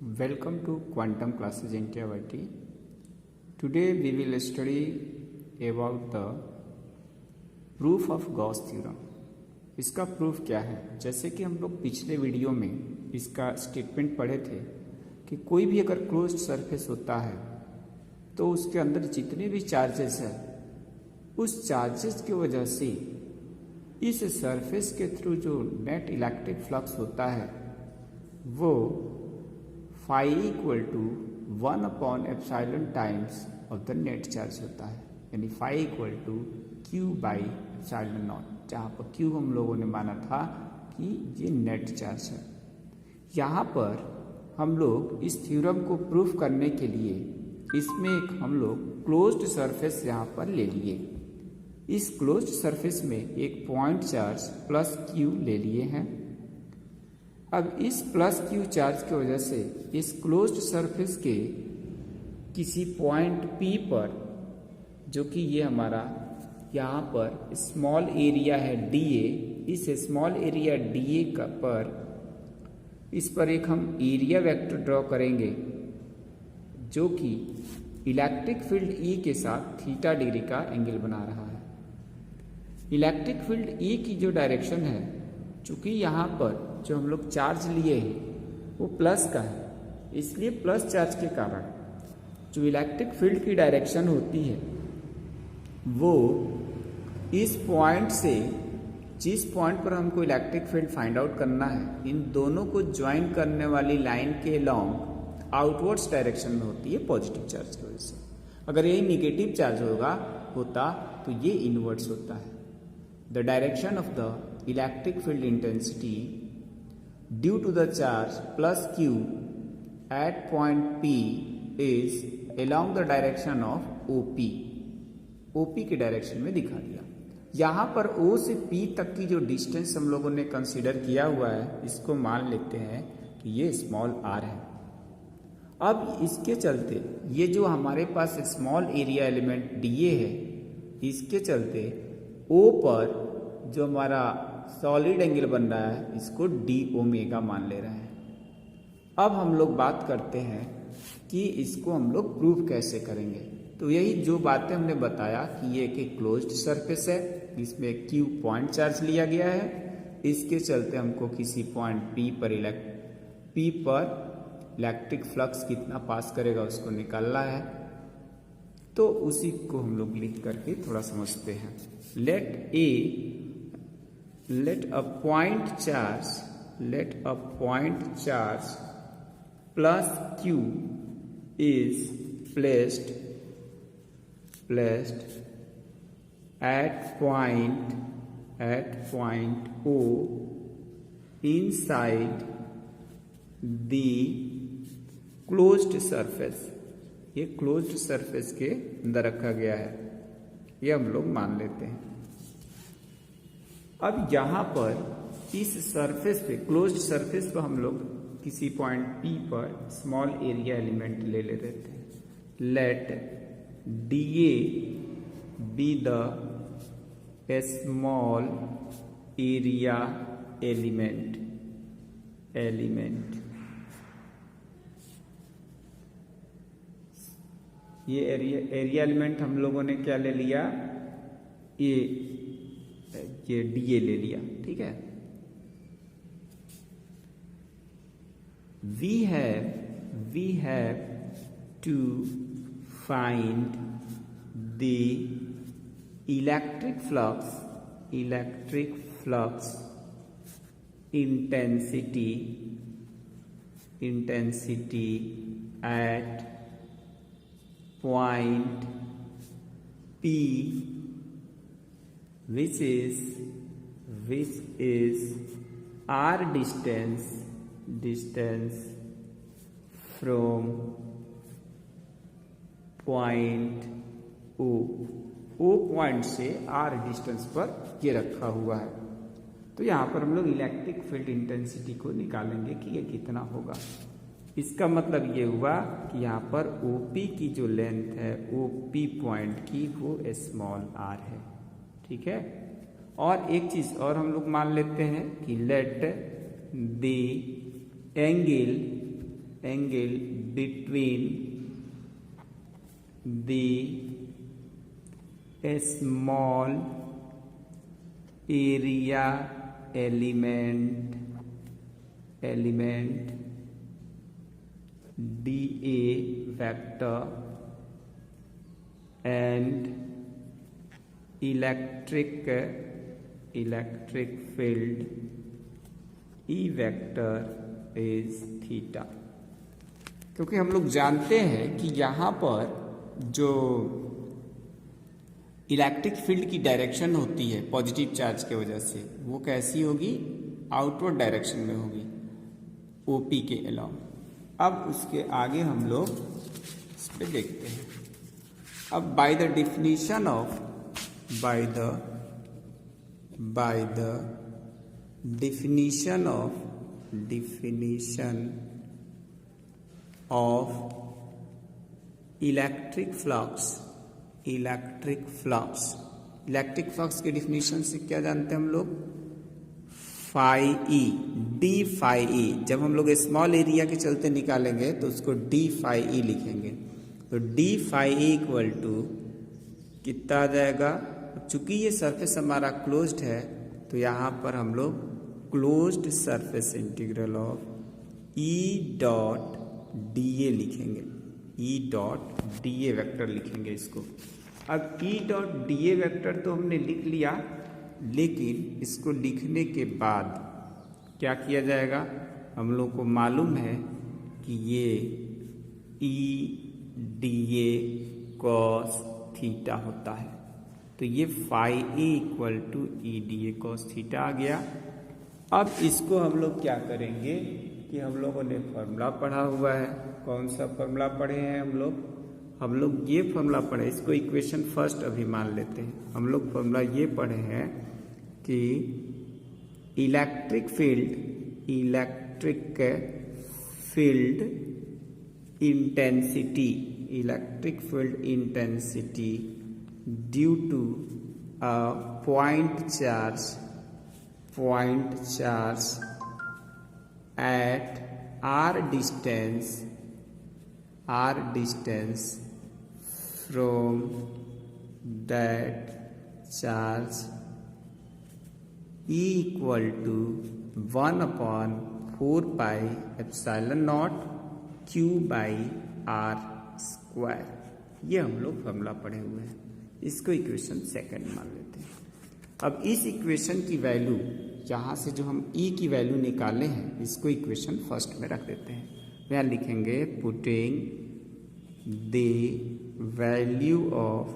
Welcome to Quantum Classes in KYT. Today we will study about the proof of Gauss theorem. इसका proof क्या है? जैसे कि हम लोग पिछले वीडियो में इसका स्टेटमेंट पढ़े थे कि कोई भी अगर क्लोज्ड सरफेस होता है तो उसके अंदर जितने भी चार्जेस है उस चार्जेस की वजह से इस सरफेस के थ्रू जो नेट इलेक्ट्रिक फ्लक्स होता है वो फाई इक्वल टू 1/एप्सिलॉन times of the net charge होता है, यानी phi equal to Q by epsilon naught, जहाँ पर क्यू हम लोगों ने माना था कि ये नेट चार्ज है। यहाँ पर हम लोग इस थ्योरम को प्रूफ करने के लिए इसमें एक हम लोग क्लोज्ड सरफेस यहाँ पर ले लिए। इस क्लोज्ड सरफेस में एक पॉइंट चार्ज प्लस क्यू ले लिए हैं। अब इस प्लस क्यू चार्ज की वजह से इस क्लोज्ड सरफेस के किसी पॉइंट P पर, जो कि ये हमारा यहाँ पर स्मॉल एरिया है DA, इस स्मॉल एरिया DA का पर इस पर एक हम एरिया वेक्टर ड्रॉ करेंगे जो कि इलेक्ट्रिक फील्ड E के साथ थीटा डिग्री का एंगल बना रहा है। इलेक्ट्रिक फील्ड E की जो डायरेक्शन है, चूंकि यहाँ पर जो हम लोग चार्ज लिए हैं वो प्लस का है, इसलिए प्लस चार्ज के कारण जो इलेक्ट्रिक फील्ड की डायरेक्शन होती है वो इस पॉइंट से, जिस पॉइंट पर हमको इलेक्ट्रिक फील्ड फाइंड आउट करना है, इन दोनों को ज्वाइन करने वाली लाइन के लॉन्ग आउटवर्ड्स डायरेक्शन में होती है पॉजिटिव चार्ज की वजह से। अगर यही निगेटिव चार्ज होता तो ये इनवर्ड्स होता है। The direction of the electric field intensity due to the charge plus q at point P is along the direction of OP। OP के डायरेक्शन में दिखा दिया। यहाँ पर O से P तक की जो डिस्टेंस हम लोगों ने कंसीडर किया हुआ है, इसको मान लेते हैं कि ये स्मॉल r है। अब इसके चलते ये जो हमारे पास स्मॉल एरिया एलिमेंट DA है, इसके चलते O पर जो हमारा सॉलिड एंगल बन रहा है इसको d ओमेगा मान ले रहे हैं। अब हम लोग बात करते हैं कि इसको हम लोग प्रूफ कैसे करेंगे। तो यही जो बातें हमने बताया कि ये एक क्लोज्ड सरफेस है, इसमें Q पॉइंट चार्ज लिया गया है, इसके चलते हमको किसी पॉइंट P पर इलेक्ट्रिक फ्लक्स कितना पास करेगा उसको निकालना है। तो उसी को हम लोग लिख करके थोड़ा समझते हैं। let a point charge plus q is placed at point O inside the closed surface। ये क्लोज्ड सरफेस के अंदर रखा गया है, ये हम लोग मान लेते हैं। अब यहाँ पर इस सरफेस पे, क्लोज्ड सरफेस पर हम लोग किसी पॉइंट P पर स्मॉल एरिया एलिमेंट ले लेते हैं। Let DA be the small area element. ये एरिया एलिमेंट हम लोगों ने क्या ले लिया, ये DA ले लिया, ठीक है। we have to find the electric flux intensity at point P, which is r distance from point O point से r डिस्टेंस पर ये रखा हुआ है। तो यहाँ पर हम लोग इलेक्ट्रिक फील्ड इंटेंसिटी को निकालेंगे कि ये कितना होगा। इसका मतलब ये हुआ कि यहाँ पर OP की जो लेंथ है OP पॉइंट की वो स्मॉल r है, ठीक है। और एक चीज और हम लोग मान लेते हैं कि let the angle angle between the small area element dA vector and electric field E vector is theta। क्योंकि हम लोग जानते हैं कि यहाँ पर जो इलेक्ट्रिक फील्ड की डायरेक्शन होती है पॉजिटिव चार्ज के वजह से, वो कैसी होगी, आउटवर्ड डायरेक्शन में होगी, ओपी के अलावा। अब उसके आगे हम लोग इस पे देखते हैं। अब by the definition of definition of electric flux के डिफिनीशन से क्या जानते हैं हम लोग, phi E, d phi E. जब हम लोग स्मॉल एरिया के चलते निकालेंगे तो उसको डी फाई ई लिखेंगे। तो d phi E equal to कितना आ जाएगा, चूंकि ये सरफेस हमारा क्लोज्ड है तो यहाँ पर हम लोग closed surface integral of E dot D A लिखेंगे, E dot D A vector लिखेंगे इसको। अब E dot D A vector तो हमने लिख लिया, लेकिन इसको लिखने के बाद क्या किया जाएगा, हम लोग को मालूम है कि ये E D A cos theta होता है। तो ये phi A equal to E D A cos theta आ गया। अब इसको हम लोग क्या करेंगे कि हम लोगों ने फॉर्मूला पढ़ा हुआ है। कौन सा फॉर्मूला पढ़े हैं हम लोग ये फॉर्मूला पढ़े, इसको इक्वेशन फर्स्ट अभी मान लेते हैं। हम लोग फॉर्मूला ये पढ़े हैं कि electric field intensity due to a point charge at r distance from that charge E equal to 1/4 pi epsilon naught q by r square। ये हम लोग फॉर्मूला पढ़े हुए हैं। इसको इक्वेशन सेकंड मान लेते हैं। अब इस इक्वेशन की वैल्यू, यहाँ से जो हम E की वैल्यू निकाले हैं, इसको इक्वेशन फर्स्ट में रख देते हैं। यहाँ लिखेंगे putting the value of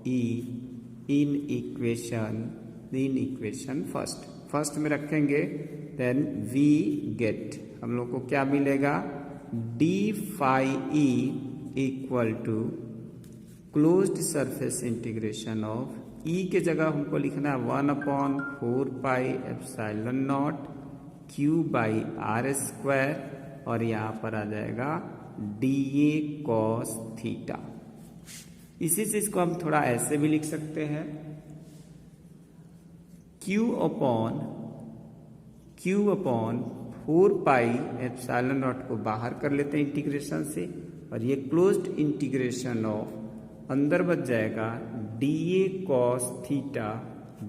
E in equation first में रखेंगे, देन वी गेट, हम लोग को क्या मिलेगा, D phi E equal to closed surface integration of E के जगह हमको लिखना है 1/4 pi epsilon naught Q by are square, और यहाँ पर आ जाएगा डी ए कॉस थीटा। इसी से इसको हम थोड़ा ऐसे भी लिख सकते हैं, Q upon 4 pi epsilon naught को बाहर कर लेते हैं इंटीग्रेशन से, और ये क्लोज्ड इंटीग्रेशन ऑफ अंदर बच जाएगा d A cos theta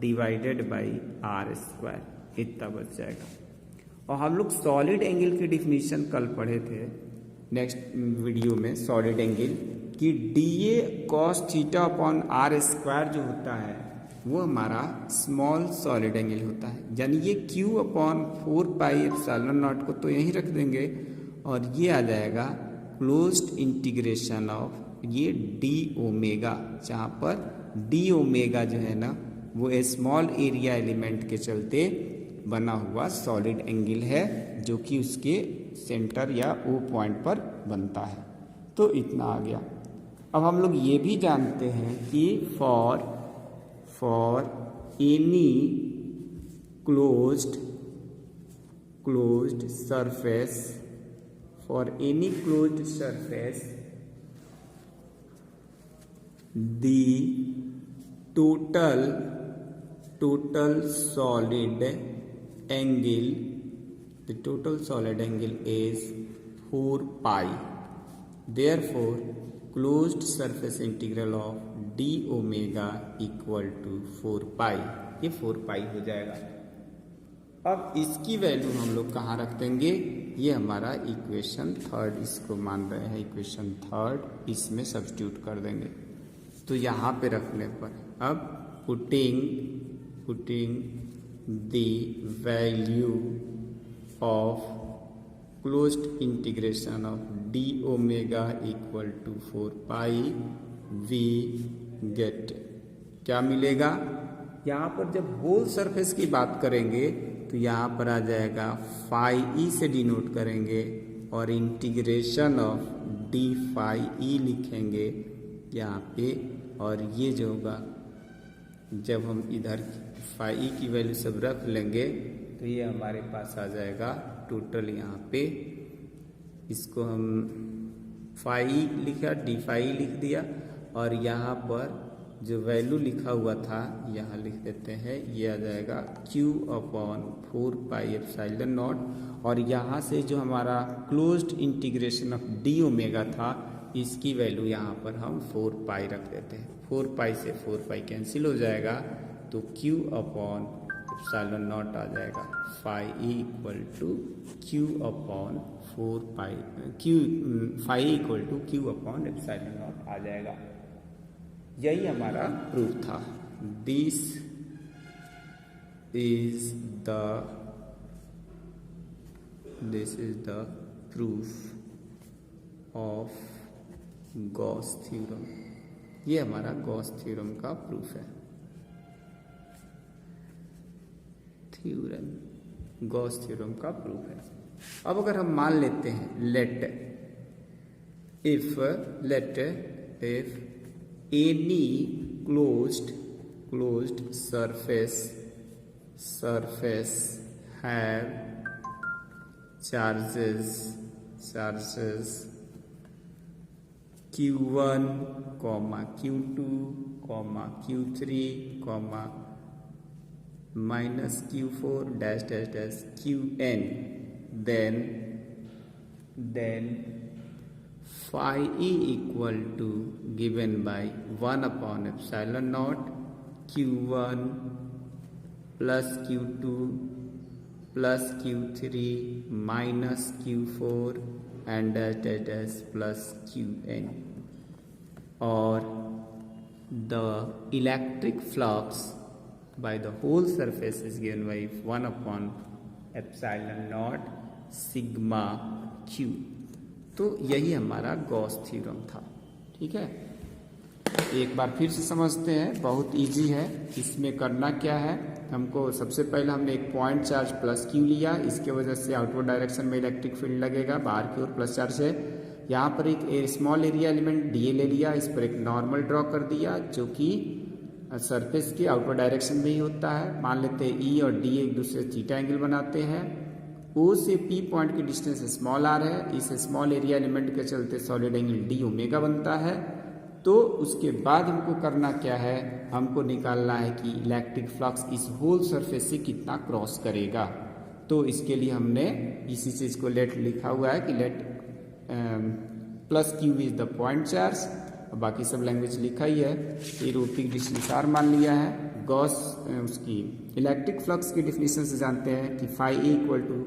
divided by are square, इतना बच जाएगा। और हम लोग सॉलिड एंगल की डिफिनीशन कल पढ़े थे नेक्स्ट वीडियो में, सॉलिड एंगल कि d A cos theta upon r square जो होता है वो हमारा स्मॉल सॉलिड एंगल होता है। यानी ये Q upon 4 pi epsilon naught को तो यहीं रख देंगे, और ये आ जाएगा क्लोज्ड इंटीग्रेशन ऑफ ये डी ओमेगा, जहाँ पर डी ओमेगा जो है ना वो स्मॉल एरिया एलिमेंट के चलते बना हुआ सॉलिड एंगल है, जो कि उसके सेंटर या ओ पॉइंट पर बनता है। तो इतना आ गया। अब हम लोग ये भी जानते हैं कि for any closed surface the total solid angle the total solid angle is 4 pi. Therefore, closed surface integral of d omega equal to 4 pi. ये 4 pi हो जाएगा। अब इसकी वैल्यू हम लोग कहाँ रख देंगे? ये हमारा इक्वेशन थर्ड, इसको मान रहे हैं इक्वेशन थर्ड, इसमें सब्स्टिट्यूट कर देंगे। तो यहाँ पे रखने पर अब putting the value of closed integration of d omega equal to 4 pi we get क्या मिलेगा? यहाँ पर जब होल सरफेस की बात करेंगे तो यहाँ पर आ जाएगा फाई ई से डिनोट करेंगे और integration of d phi E लिखेंगे यहाँ पे। और ये जो होगा जब हम इधर फाई ई की वैल्यू सब रख लेंगे तो ये हमारे पास आ जाएगा टोटल। यहाँ पे इसको हम फाई लिखा, डी फाई लिख दिया और यहाँ पर जो वैल्यू लिखा हुआ था यहाँ लिख देते हैं, ये आ जाएगा Q upon 4 pi epsilon not. और यहाँ से जो हमारा closed integration of d omega था इसकी वैल्यू यहाँ पर हम 4 पाई रख देते हैं। 4 पाई से 4 पाई कैंसिल हो जाएगा तो Q अपॉन एप्सिलॉन नॉट आ जाएगा। Phi E equal to Q upon 4 pi, phi equal to Q upon epsilon naught आ जाएगा। यही हमारा प्रूफ था। This is the proof of Gauss theorem. ये हमारा गॉस थ्योरम का प्रूफ है। गॉस थ्योरम का प्रूफ है। अब अगर हम मान लेते हैं let if any closed surface have charges q1, q2, q3, minus q4 dash qn, then phi e equal to given by 1 upon epsilon naught q1 plus q2 plus q3 minus q4 and dash plus qn, or the electric flux by the whole surface is given by 1 upon epsilon naught sigma q। तो यही हमारा Gauss theorem था। ठीक है, एक बार फिर से समझते हैं, बहुत इजी है। इसमें करना क्या है, हमको सबसे पहले हमने एक पॉइंट चार्ज प्लस क्यू लिया, इसके वजह से आउटवर्ड डायरेक्शन में इलेक्ट्रिक फील्ड लगेगा, बाहर की ओर प्लस चार्ज है। यहाँ पर एक स्मॉल एरिया एलिमेंट डीए ले लिया, इस पर एक नॉर्मल ड्रॉ कर दिया जो कि सरफेस के आउटवर्ड डायरेक्शन में ही होता है। मान लेते हैं ई और डी एक दूसरे से थीटा एंगल बनाते हैं। O से P पॉइंट की डिस्टेंस स्मॉल आर है, इस स्मॉल एरिया एलिमेंट के चलते सॉलिड एंगल डी ओमेगा बनता है। तो उसके बाद हमको करना क्या है, हमको निकालना है कि इलेक्ट्रिक फ्लक्स इस होल सरफेस से कितना क्रॉस करेगा। तो इसके लिए हमने इसी चीज़ को लेट लिखा हुआ है कि late plus Q is the point charge, बाकी सब लैंग्वेज लिखा ही है। ये रोटिंग डिस्टेंस आर मान लिया है। गॉस उसकी इलेक्ट्रिक फ्लक्स की डिफिनेशन से जानते हैं कि phi A equal to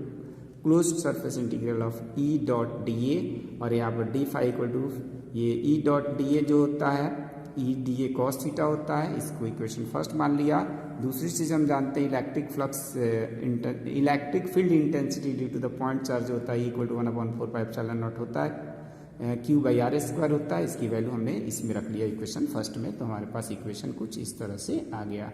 closed surface integral of E dot D A, और यहाँ पर डी फाई इक्वल टू ये ई डॉट डी ए जो होता है ई डी ए कॉस थीटा होता है। इसको इक्वेशन फर्स्ट मान लिया। दूसरी चीज़ हम जानते हैं electric field intensity due to the point charge होता है equal to 1/4 pi epsilon naught होता है, क्यू बाई आर स्क्वायर होता है। इसकी वैल्यू हमने इसमें रख लिया इक्वेशन फर्स्ट में, तो हमारे पास इक्वेशन कुछ इस तरह से आ गया।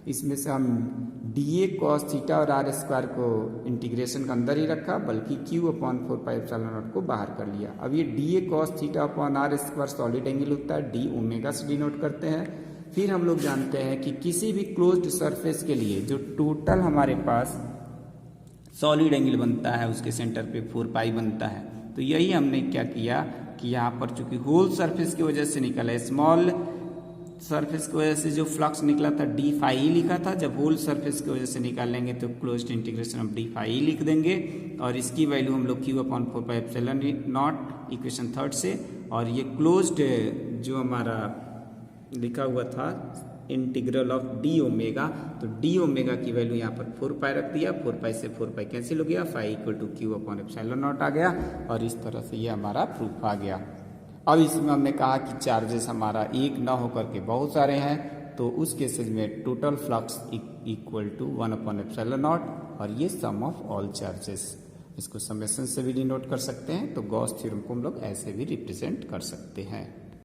इसमें से हम डी ए कॉस थीटा और आर स्क्वायर को इंटीग्रेशन का अंदर ही रखा, बल्कि q upon 4 pi epsilon naught को बाहर कर लिया। अब ये d A cos theta upon r square solid angle होता है, डी ओमेगा से डिनोट करते हैं। फिर हम लोग जानते हैं कि किसी भी क्लोज्ड सरफेस के लिए जो टोटल हमारे पास सॉलिड एंगल बनता है उसके सेंटर पे 4 पाई बनता है। तो यही हमने क्या किया कि यहाँ पर चूंकि होल सरफेस की वजह से निकला, स्मॉल सरफेस की वजह से जो फ्लक्स निकला था डी फाई ई लिखा था, जब होल सरफेस की वजह से निकालेंगे तो closed integration of d phi E लिख देंगे और इसकी वैल्यू हम लोग Q/4πε0 इक्वेशन थर्ड से, और ये क्लोज्ड जो हमारा लिखा हुआ था इंटीग्रल ऑफ डी ओमेगा, तो डी ओमेगा की वैल्यू यहाँ पर 4π रख दिया, 4π से 4π कैंसिल हो गया, फाई इक्वल टू Q/ε0 आ गया और इस तरह से ये हमारा प्रूफ आ गया। अब इसमें हमने कहा कि चार्जेस हमारा एक ना होकर के बहुत सारे हैं, तो उस केसेस में टोटल फ्लक्स इक्वल टू 1/ε0 और ये सम ऑफ ऑल चार्जेस। इसको समेशन से भी डिनोट कर सकते हैं, तो गॉस थ्योरम को हम लोग ऐसे भी रिप्रेजेंट कर सकते हैं।